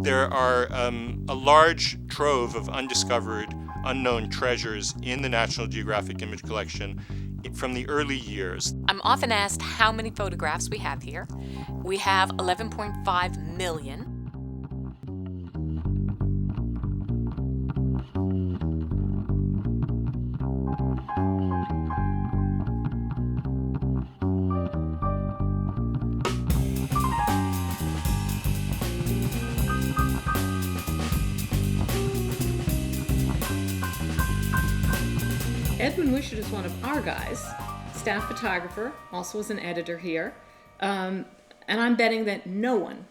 There are a large trove of undiscovered, unknown treasures in the National Geographic Image Collection from the early years. I'm often asked how many photographs we have here. We have 11.5 million. Edwin Wishard is one of our guys, staff photographer, also is an editor here. And I'm betting that no one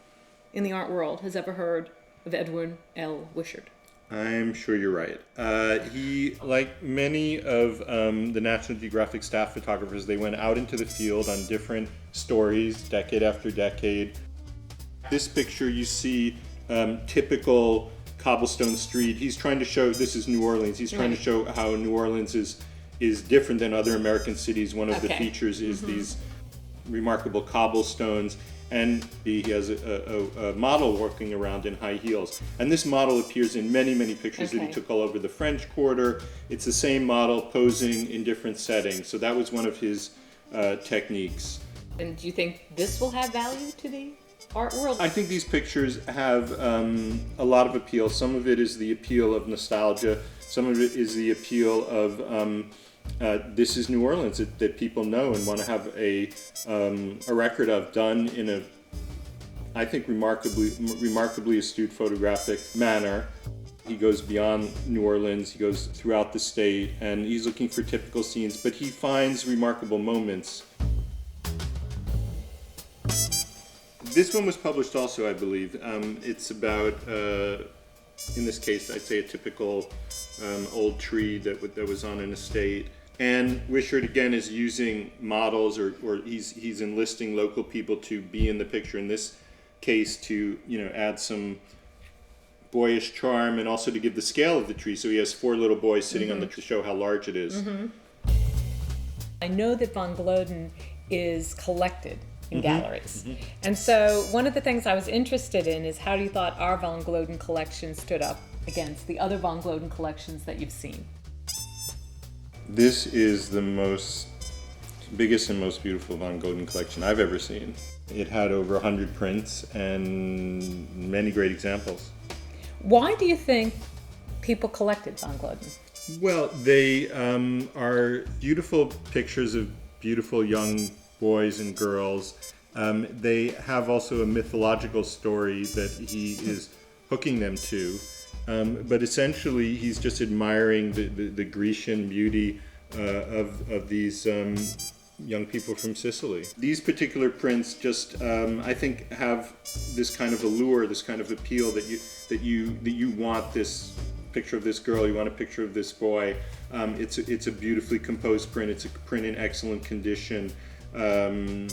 in the art world has ever heard of Edwin L. Wishard. I'm sure you're right. He, like many of the National Geographic staff photographers, they went out into the field on different stories, decade after decade. This picture, you see typical cobblestone street. He's trying to show, this is New Orleans, he's trying to show how New Orleans is different than other American cities. One of the features is these remarkable cobblestones, and he has a model walking around in high heels. And this model appears in many, many pictures that he took all over the French Quarter. It's the same model posing in different settings. So that was one of his techniques. And do you think this will have value to the art world? I think these pictures have a lot of appeal. Some of it is the appeal of nostalgia. Some of it is the appeal of this is New Orleans that people know and want to have a record of, done in a, I think, remarkably astute photographic manner. He goes beyond New Orleans, he goes throughout the state, and he's looking for typical scenes, but he finds remarkable moments. This one was published also, I believe. It's about, in this case, I'd say a typical old tree that was on an estate. And Wishard, again, is using models, or he's enlisting local people to be in the picture. In this case, to add some boyish charm, and also to give the scale of the tree. So he has 4 little boys sitting on the tree to show how large it is. I know that von Gloeden is collected in galleries. And so one of the things I was interested in is how you thought our von Gloeden collection stood up against the other von Gloeden collections that you've seen. This is the biggest and most beautiful von Gloeden collection I've ever seen. It had over 100 prints and many great examples. Why do you think people collected von Gloeden? Well, they are beautiful pictures of beautiful young boys and girls. They have also a mythological story that he is hooking them to. But essentially, he's just admiring the Grecian beauty of these young people from Sicily. These particular prints just, I think, have this kind of allure, this kind of appeal that you want this picture of this girl, you want a picture of this boy. It's a beautifully composed print. It's a print in excellent condition. And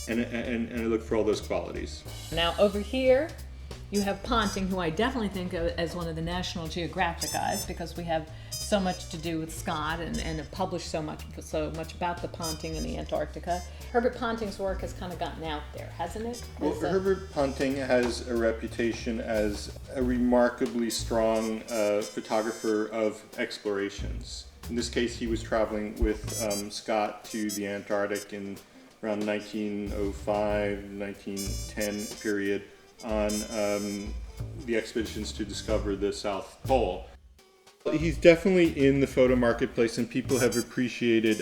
I look for all those qualities. Now over here, you have Ponting, who I definitely think of as one of the National Geographic guys, because we have so much to do with Scott and have published so much about the Ponting in the Antarctica. Herbert Ponting's work has kind of gotten out there, hasn't it? Well, Herbert Ponting has a reputation as a remarkably strong photographer of explorations. In this case, he was traveling with Scott to the Antarctic in around 1905, 1910 period on the expeditions to discover the South Pole. He's definitely in the photo marketplace, and people have appreciated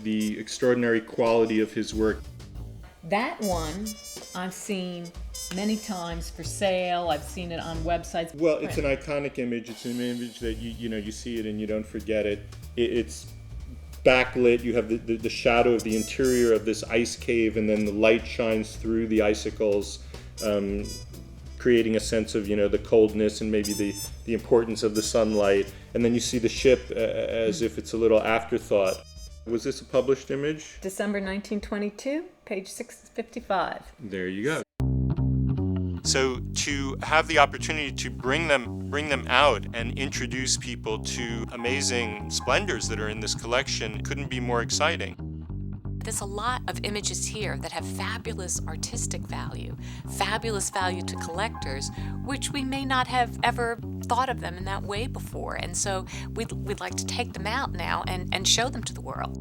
the extraordinary quality of his work. That one I've seen many times for sale. I've seen it on websites. Well, it's an iconic image. It's an image that you see it and you don't forget it. It's backlit. You have the shadow of the interior of this ice cave, and then the light shines through the icicles, creating a sense of the coldness and maybe the importance of the sunlight. And then you see the ship as if it's a little afterthought. Was this a published image? December 1922, page 655. There you go. So to have the opportunity to bring them out and introduce people to amazing splendors that are in this collection couldn't be more exciting. There's a lot of images here that have fabulous artistic value, fabulous value to collectors, which we may not have ever thought of them in that way before. And so we'd like to take them out now and show them to the world.